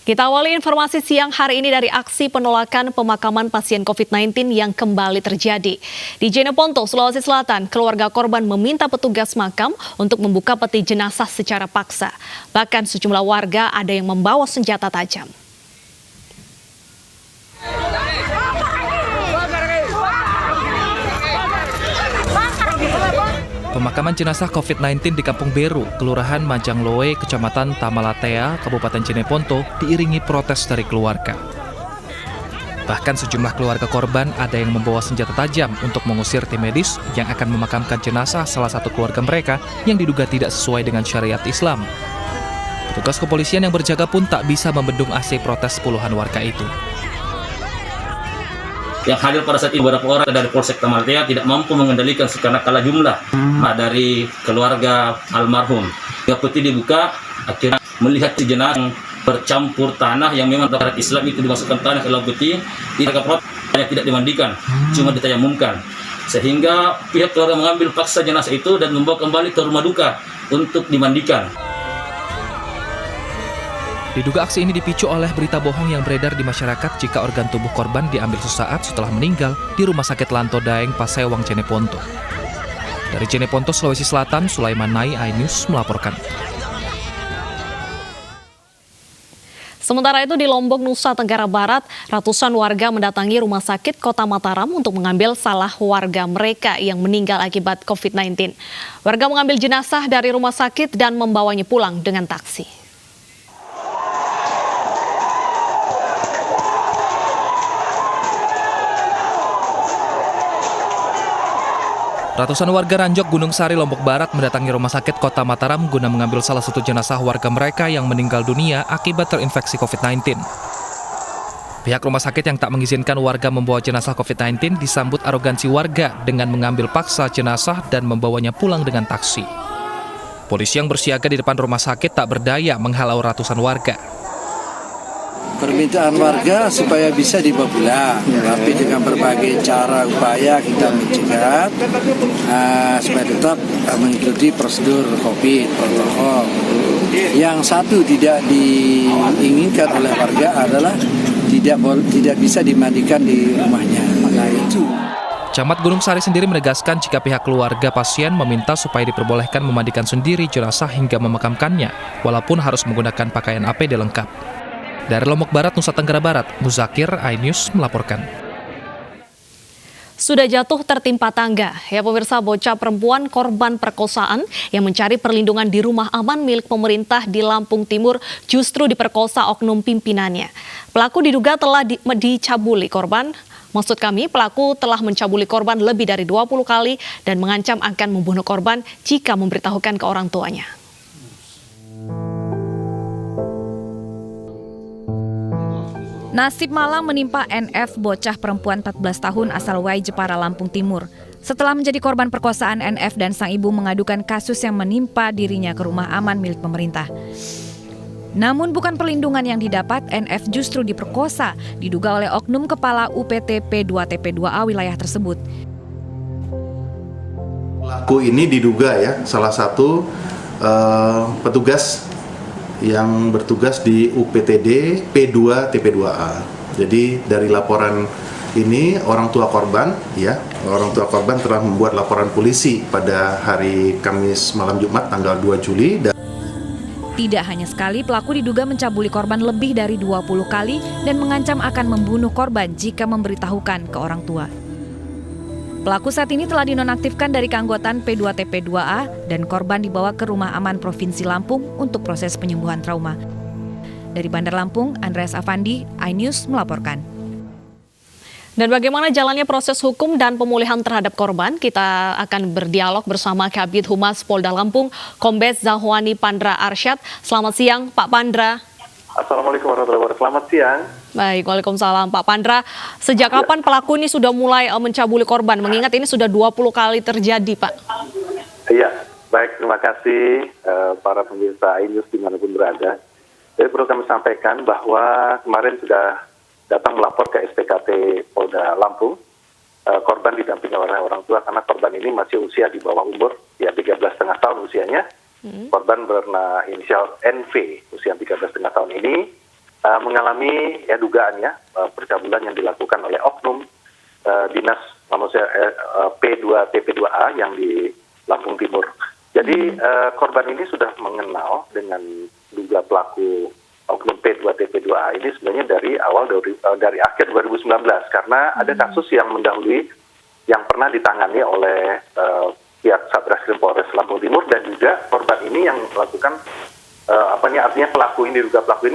Kita awali informasi siang hari ini dari aksi penolakan pemakaman pasien COVID-19 yang kembali terjadi. Di Jeneponto, Sulawesi Selatan, keluarga korban meminta petugas makam untuk membuka peti jenazah secara paksa. Bahkan sejumlah warga ada yang membawa senjata tajam. Pemakaman jenazah COVID-19 di Kampung Beru, Kelurahan Majangloe, Kecamatan Tamalatea, Kabupaten Jeneponto, diiringi protes dari keluarga. Bahkan sejumlah keluarga korban ada yang membawa senjata tajam untuk mengusir tim medis yang akan memakamkan jenazah salah satu keluarga mereka yang diduga tidak sesuai dengan syariat Islam. Petugas kepolisian yang berjaga pun tak bisa membendung aksi protes puluhan warga itu. Yang hadir pada saat ini beberapa orang dari Polsek Tamalatea tidak mampu mengendalikan karena kalah jumlah dari keluarga almarhum. Ketika peti dibuka, akhirnya melihat jenazah yang bercampur tanah yang memang syariat Islam itu dimasukkan tanah ke dalam peti, tidak dimandikan, cuma ditayamumkan. Sehingga pihak keluarga mengambil paksa jenazah itu dan membawa kembali ke rumah duka untuk dimandikan. Diduga aksi ini dipicu oleh berita bohong yang beredar di masyarakat jika organ tubuh korban diambil sesaat setelah meninggal di Rumah Sakit Lanto Daeng, Pasewang, Jeneponto. Dari Jeneponto, Sulawesi Selatan, Sulaiman Nai, iNews melaporkan. Sementara itu di Lombok, Nusa Tenggara Barat, ratusan warga mendatangi Rumah Sakit Kota Mataram untuk mengambil salah warga mereka yang meninggal akibat COVID-19. Warga mengambil jenazah dari rumah sakit dan membawanya pulang dengan taksi. Ratusan warga Ranjok, Gunung Sari, Lombok Barat mendatangi Rumah Sakit Kota Mataram guna mengambil salah satu jenazah warga mereka yang meninggal dunia akibat terinfeksi COVID-19. Pihak rumah sakit yang tak mengizinkan warga membawa jenazah COVID-19 disambut arogansi warga dengan mengambil paksa jenazah dan membawanya pulang dengan taksi. Polisi yang bersiaga di depan rumah sakit tak berdaya menghalau ratusan warga. Permintaan warga supaya bisa dibawa pulang, tapi dengan berbagai cara upaya kita mencegah supaya tetap mengikuti prosedur COVID protokol. Yang satu tidak diinginkan oleh warga adalah tidak bisa dimandikan di rumahnya. Nah itu. Camat Gunung Sari sendiri menegaskan jika pihak keluarga pasien meminta supaya diperbolehkan memandikan sendiri jenazah hingga memakamkannya, walaupun harus menggunakan pakaian APD lengkap. Dari Lombok Barat, Nusa Tenggara Barat, Muzakir, iNews melaporkan. Sudah jatuh tertimpa tangga, ya pemirsa, bocah perempuan korban perkosaan yang mencari perlindungan di rumah aman milik pemerintah di Lampung Timur justru diperkosa oknum pimpinannya. Pelaku diduga telah dicabuli korban. Maksud kami, pelaku telah mencabuli korban lebih dari 20 kali dan mengancam akan membunuh korban jika memberitahukan ke orang tuanya. Nasib malang menimpa NF, bocah perempuan 14 tahun asal Wai Jepara, Lampung Timur. Setelah menjadi korban perkosaan, NF dan sang ibu mengadukan kasus yang menimpa dirinya ke rumah aman milik pemerintah. Namun bukan perlindungan yang didapat, NF justru diperkosa, diduga oleh oknum kepala UPT P2TP2A wilayah tersebut. Pelaku ini diduga salah satu petugas yang bertugas di UPTD P2 TP2A. Jadi dari laporan ini orang tua korban telah membuat laporan polisi pada hari Kamis malam Jumat tanggal 2 Juli. Tidak hanya sekali, pelaku diduga mencabuli korban lebih dari 20 kali dan mengancam akan membunuh korban jika memberitahukan ke orang tua. Pelaku saat ini telah dinonaktifkan dari keanggotaan P2TP2A dan korban dibawa ke Rumah Aman Provinsi Lampung untuk proses penyembuhan trauma. Dari Bandar Lampung, Andreas Afandi, iNews melaporkan. Dan bagaimana jalannya proses hukum dan pemulihan terhadap korban? Kita akan berdialog bersama Kabid Humas Polda Lampung, Kombes Zahwani Pandra Arsyad. Selamat siang, Pak Pandra. Assalamualaikum warahmatullahi wabarakatuh. Selamat siang. Baik, waalaikumsalam. Pak Pandra, sejak kapan pelaku ini sudah mulai mencabuli korban? Mengingat ini sudah 20 kali terjadi, Pak. Iya, baik. Terima kasih para pemirsa iNews dimanapun berada. Jadi perlu kami sampaikan bahwa kemarin sudah datang melapor ke SPKT Polda Lampung. Korban didampingi oleh orang tua karena korban ini masih usia di bawah umur, 13,5 tahun usianya. Korban berinisial NV, usia 13,5 tahun ini mengalami dugaan pencabulan yang dilakukan oleh oknum dinas manusia P2 TP2A yang di Lampung Timur. Jadi korban ini sudah mengenal dengan duga pelaku oknum P2 TP2A ini sebenarnya dari akhir 2019 karena ada kasus yang mendahului yang pernah ditangani oleh pihak Satreskrim Polres Lampung Timur, dan juga korban ini yang melakukan artinya pelaku ini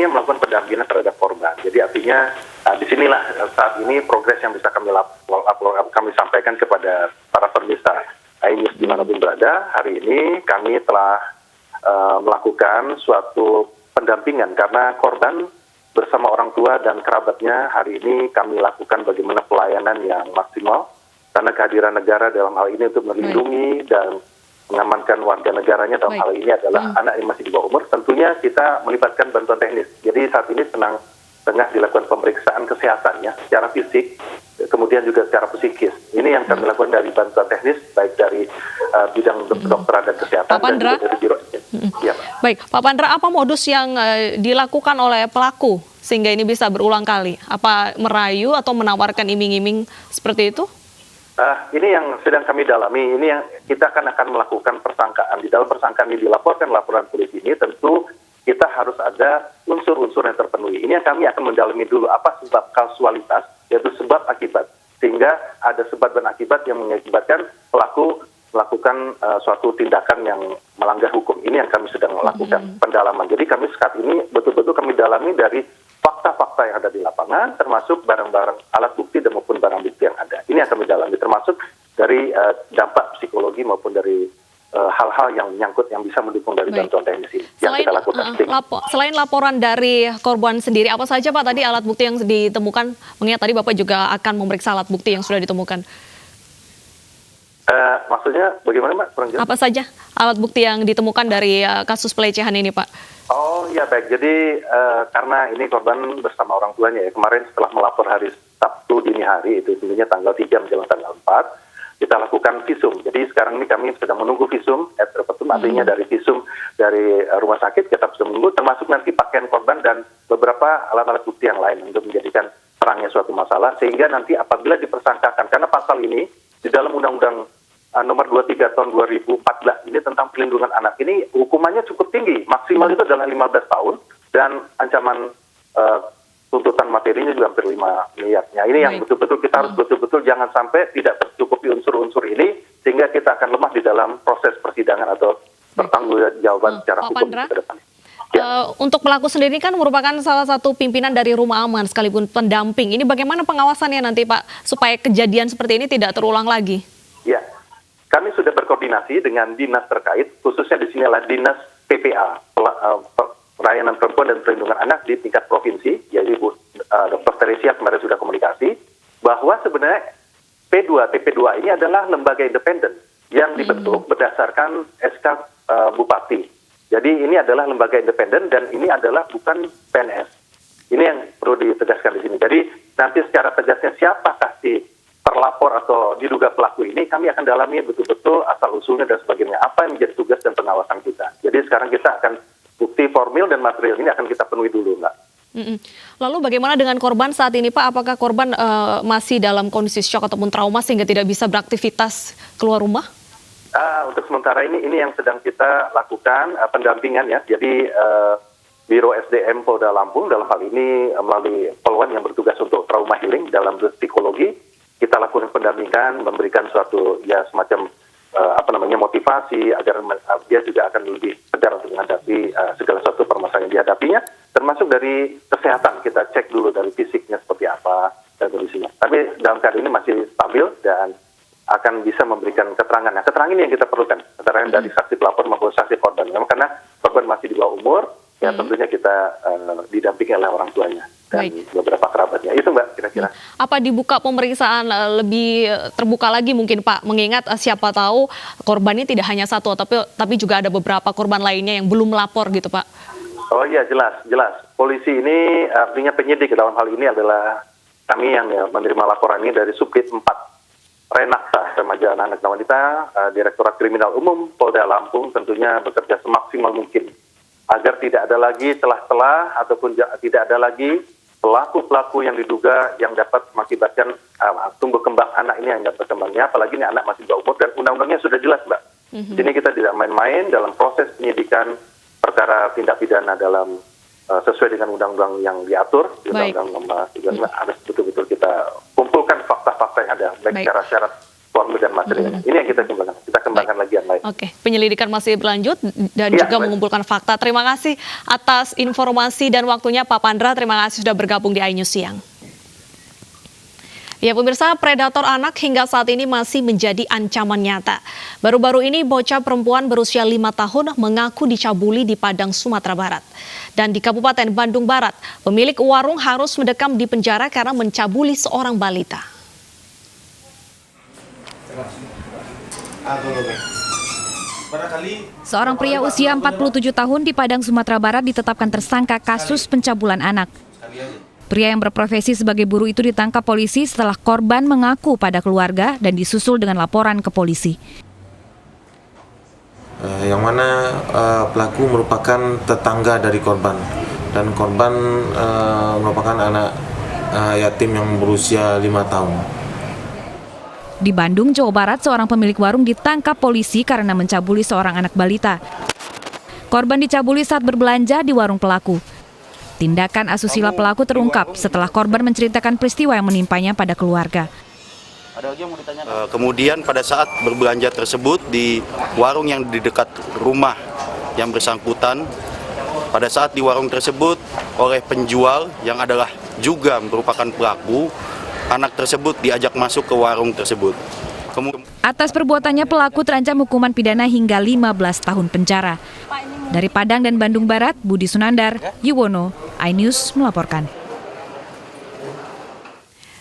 yang melakukan pendampingan terhadap korban. Jadi artinya disinilah saat ini progres yang bisa kami sampaikan kepada para pemirsa iNews dimanapun berada. Hari ini kami telah melakukan suatu pendampingan karena korban bersama orang tua dan kerabatnya. Hari ini kami lakukan bagaimana pelayanan yang maksimal karena kehadiran negara dalam hal ini untuk melindungi dan mengamankan warga negaranya dalam hal ini adalah anak yang masih di bawah umur. Tentunya kita melibatkan bantuan teknis. Jadi saat ini tengah dilakukan pemeriksaan kesehatannya secara fisik, kemudian juga secara psikis. Ini yang kami lakukan dari bantuan teknis, baik dari bidang kedokteran dan kesehatan Pak Pandra? dan juga dari biro. Ya, Baik, Pak Pandra, apa modus yang dilakukan oleh pelaku sehingga ini bisa berulang kali? Apa merayu atau menawarkan iming-iming seperti itu? Ini yang sedang kami dalami. Ini yang kita akan melakukan persangkaan. Di dalam persangkaan ini dilaporkan laporan polisi ini, tentu kita harus ada unsur-unsur yang terpenuhi. Ini yang kami akan mendalami dulu apa sebab kausualitas, yaitu sebab akibat. Sehingga ada sebab dan akibat yang mengakibatkan pelaku melakukan suatu tindakan yang melanggar hukum. Ini yang kami sedang melakukan pendalaman. Jadi kami saat ini betul-betul kami dalami dari fakta-fakta yang ada di lapangan, termasuk barang-barang alat bukti dan maupun barang bukti yang ada. Ini yang kami dalami, termasuk dari dampak psikologi maupun dari hal-hal yang menyangkut yang bisa mendukung dari bantuan teknis ini yang kita lakukan. Selain laporan dari korban sendiri, apa saja Pak tadi alat bukti yang ditemukan? Mengingat tadi Bapak juga akan memeriksa alat bukti yang sudah ditemukan. Maksudnya bagaimana Mbak? Apa saja alat bukti yang ditemukan dari kasus pelecehan ini Pak? Oh ya baik, jadi karena ini korban bersama orang tuanya ya, kemarin setelah melapor hari Sabtu dini hari, itu sebenarnya tanggal 3 menjelang tanggal 4, kita lakukan visum. Jadi sekarang ini kami sedang menunggu visum, artinya dari visum dari rumah sakit kita sedang menunggu, termasuk nanti pakaian korban dan beberapa alat-alat bukti yang lain untuk menjadikan terangnya suatu masalah, sehingga nanti apabila dipersangkakan, karena pasal ini di dalam Undang-Undang nomor 23 tahun 2014 ini tentang perlindungan anak ini hukumannya cukup tinggi, maksimal itu adalah 15 tahun dan ancaman tuntutan materinya juga hampir 5 miliar. Ini yang betul-betul kita harus betul-betul jangan sampai tidak tercukupi unsur-unsur ini sehingga kita akan lemah di dalam proses persidangan atau pertanggungjawaban secara hukum ke depan. Untuk pelaku sendiri kan merupakan salah satu pimpinan dari Rumah Aman sekalipun pendamping. Ini bagaimana pengawasannya nanti Pak supaya kejadian seperti ini tidak terulang lagi? Ya. Kami sudah berkoordinasi dengan dinas terkait, khususnya di sini adalah dinas PPA, Pelayanan Perempuan dan Perlindungan Anak di tingkat provinsi, yaitu Ibu Dr. Teresia kemarin sudah komunikasi, bahwa sebenarnya P2 TP2 ini adalah lembaga independen yang dibentuk berdasarkan SK Bupati. Jadi ini adalah lembaga independen dan ini adalah bukan PNS. Ini yang perlu ditegaskan di sini. Jadi nanti secara tegasnya siapakah si terlapor atau diduga pelaku ini, kami akan dalami betul-betul asal-usulnya dan sebagainya. Apa yang menjadi tugas dan pengawasan kita. Jadi sekarang kita akan bukti formil dan material ini akan kita penuhi dulu, Mbak. Lalu bagaimana dengan korban saat ini, Pak? Apakah korban masih dalam kondisi syok ataupun trauma sehingga tidak bisa beraktivitas keluar rumah? Untuk sementara ini yang sedang kita lakukan pendampingan ya. Jadi Biro SDM Polda Lampung dalam hal ini melalui Polwan yang bertugas untuk trauma healing dalam psikologi, kita lakukan pendampingan, memberikan suatu semacam motivasi agar dia juga akan lebih sadar untuk menghadapi segala suatu permasalahan yang dihadapinya, termasuk dari kesehatan. Kita cek dulu dari fisiknya seperti apa dan kondisinya. Tapi dalam keadaan ini masih stabil dan akan bisa memberikan keterangan. Nah, keterangan ini yang kita perlukan, keterangan dari saksi pelapor maupun saksi korban. Memang karena korban masih di bawah umur, ya tentunya kita didampingi oleh orang tuanya dan beberapa kerabatnya. Itu Mbak kira-kira. Apa dibuka pemeriksaan lebih terbuka lagi mungkin Pak? Mengingat siapa tahu korbannya tidak hanya satu, tapi juga ada beberapa korban lainnya yang belum melapor gitu Pak. Oh iya jelas. Polisi ini artinya penyidik dalam hal ini adalah kami yang menerima laporan ini dari Subdit 4 Renakta, Remaja Anak dan Wanita, Direktorat Kriminal Umum Polda Lampung tentunya bekerja semaksimal mungkin agar tidak ada lagi celah-celah ataupun tidak ada lagi pelaku-pelaku yang diduga yang dapat mengakibatkan tumbuh kembang anak ini yang dapat berkembangnya, apalagi ini anak masih di bawah umur dan undang-undangnya sudah jelas, Mbak. Jadi kita tidak main-main dalam proses penyidikan perkara tindak pidana dalam sesuai dengan undang-undang yang diatur di Undang-Undang Nomor 35. Harus betul-betul kita kumpulkan fakta-fakta yang ada, baik secara syarat formil dan materialnya. Ini yang kita kembangkan. Kita kembangkan lagi yang lain. Oke, penyelidikan masih berlanjut dan juga mengumpulkan fakta. Terima kasih atas informasi dan waktunya Pak Pandra. Terima kasih sudah bergabung di iNews Siang. Ya pemirsa, predator anak hingga saat ini masih menjadi ancaman nyata. Baru-baru ini bocah perempuan berusia 5 tahun mengaku dicabuli di Padang, Sumatera Barat. Dan di Kabupaten Bandung Barat, pemilik warung harus mendekam di penjara karena mencabuli seorang balita. Seorang pria usia 47 tahun di Padang, Sumatera Barat ditetapkan tersangka kasus pencabulan anak. Pria yang berprofesi sebagai buruh itu ditangkap polisi setelah korban mengaku pada keluarga dan disusul dengan laporan ke polisi. Yang mana pelaku merupakan tetangga dari korban dan korban merupakan anak yatim yang berusia 5 tahun. Di Bandung, Jawa Barat, seorang pemilik warung ditangkap polisi karena mencabuli seorang anak balita. Korban dicabuli saat berbelanja di warung pelaku. Tindakan asusila pelaku terungkap setelah korban menceritakan peristiwa yang menimpanya pada keluarga. Kemudian pada saat berbelanja tersebut di warung yang di dekat rumah yang bersangkutan, pada saat di warung tersebut oleh penjual yang adalah juga merupakan pelaku, anak tersebut diajak masuk ke warung tersebut. Atas perbuatannya pelaku terancam hukuman pidana hingga 15 tahun penjara. Dari Padang dan Bandung Barat, Budi Sunandar, Yuwono, iNews melaporkan.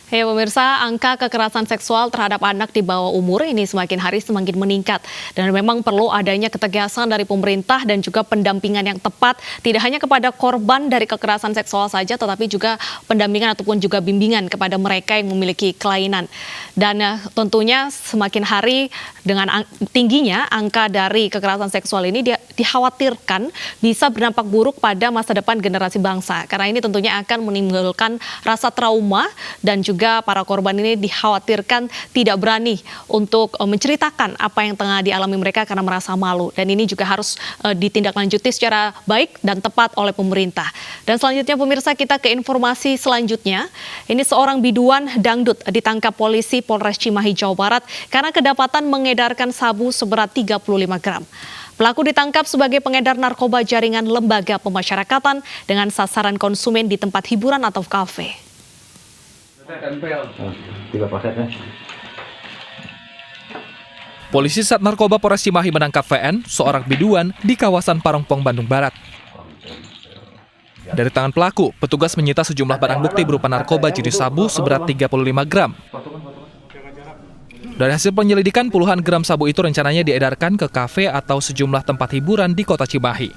Ya pemirsa, angka kekerasan seksual terhadap anak di bawah umur ini semakin hari semakin meningkat. Dan memang perlu adanya ketegasan dari pemerintah dan juga pendampingan yang tepat. Tidak hanya kepada korban dari kekerasan seksual saja, tetapi juga pendampingan ataupun juga bimbingan kepada mereka yang memiliki kelainan. Dan tentunya semakin hari dengan tingginya angka dari kekerasan seksual ini dikhawatirkan bisa berdampak buruk pada masa depan generasi bangsa. Karena ini tentunya akan menimbulkan rasa trauma dan juga para korban ini dikhawatirkan tidak berani untuk menceritakan apa yang tengah dialami mereka karena merasa malu. Dan ini juga harus ditindaklanjuti secara baik dan tepat oleh pemerintah. Dan selanjutnya pemirsa, kita ke informasi selanjutnya. Ini seorang biduan dangdut ditangkap polisi Polres Cimahi, Jawa Barat karena kedapatan mengedarkan sabu seberat 35 gram. Pelaku ditangkap sebagai pengedar narkoba jaringan lembaga pemasyarakatan dengan sasaran konsumen di tempat hiburan atau kafe. Polisi Sat Narkoba Polres Cimahi menangkap VN, seorang biduan di kawasan Parongpong, Bandung Barat. Dari tangan pelaku, petugas menyita sejumlah barang bukti berupa narkoba jenis sabu seberat 35 gram. Dari hasil penyelidikan, puluhan gram sabu itu rencananya diedarkan ke kafe atau sejumlah tempat hiburan di kota Cimahi.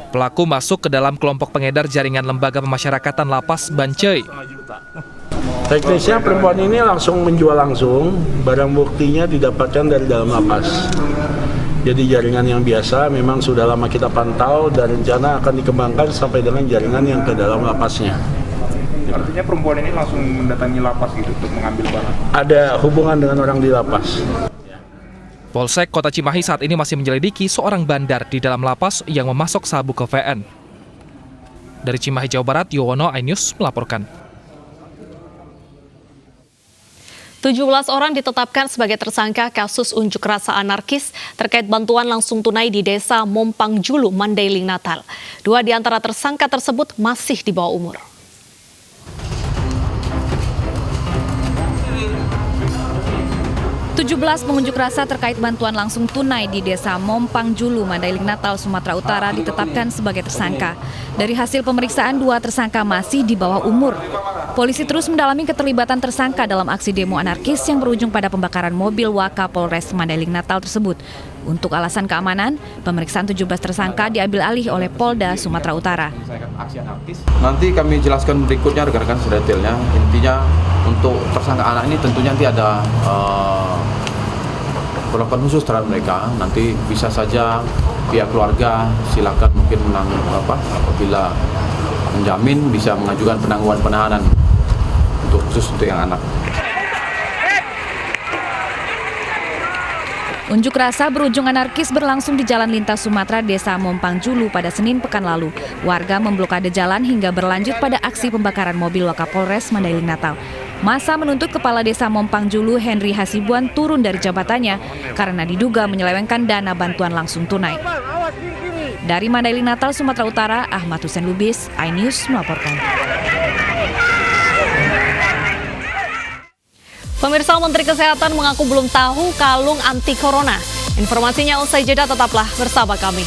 Pelaku masuk ke dalam kelompok pengedar jaringan lembaga pemasyarakatan Lapas Bancai. Teknisnya perempuan ini langsung menjual langsung, barang buktinya didapatkan dari dalam lapas. Jadi jaringan yang biasa memang sudah lama kita pantau dan rencana akan dikembangkan sampai dengan jaringan yang ke dalam lapasnya. Artinya perempuan ini langsung mendatangi lapas gitu untuk mengambil barang? Ada hubungan dengan orang di lapas. Polsek Kota Cimahi saat ini masih menyelidiki seorang bandar di dalam lapas yang memasok sabu ke VN. Dari Cimahi, Jawa Barat, Yuwono, iNews melaporkan. 17 orang ditetapkan sebagai tersangka kasus unjuk rasa anarkis terkait bantuan langsung tunai di Desa Mompang Julu, Mandailing, Natal. 2 di antara tersangka tersebut masih di bawah umur. Tujuh 17 pengunjuk rasa terkait bantuan langsung tunai di Desa Mompang Julu, Mandailing, Natal, Sumatera Utara ditetapkan sebagai tersangka. Dari hasil pemeriksaan, 2 tersangka masih di bawah umur. Polisi terus mendalami keterlibatan tersangka dalam aksi demo anarkis yang berujung pada pembakaran mobil Wakapolres Mandailing, Natal tersebut. Untuk alasan keamanan, pemeriksaan 17 tersangka diambil alih oleh Polda Sumatera Utara. Nanti kami jelaskan berikutnya rekan-rekan sedetailnya. Intinya untuk tersangka anak ini tentunya nanti ada perlakuan khusus terhadap mereka. Nanti bisa saja pihak keluarga silakan mungkin apabila menjamin bisa mengajukan penangguhan penahanan khusus untuk yang anak. Unjuk rasa berujung anarkis berlangsung di Jalan Lintas Sumatera, Desa Mompang Julu pada Senin pekan lalu. Warga memblokade jalan hingga berlanjut pada aksi pembakaran mobil Wakapolres Mandailing Natal. Massa menuntut Kepala Desa Mompang Julu Henry Hasibuan turun dari jabatannya karena diduga menyelewengkan dana bantuan langsung tunai. Dari Mandailing Natal, Sumatera Utara, Ahmad Hussein Lubis, iNews melaporkan. Pemirsa, Menteri Kesehatan mengaku belum tahu kalung anti corona. Informasinya usai jeda, tetaplah bersama kami.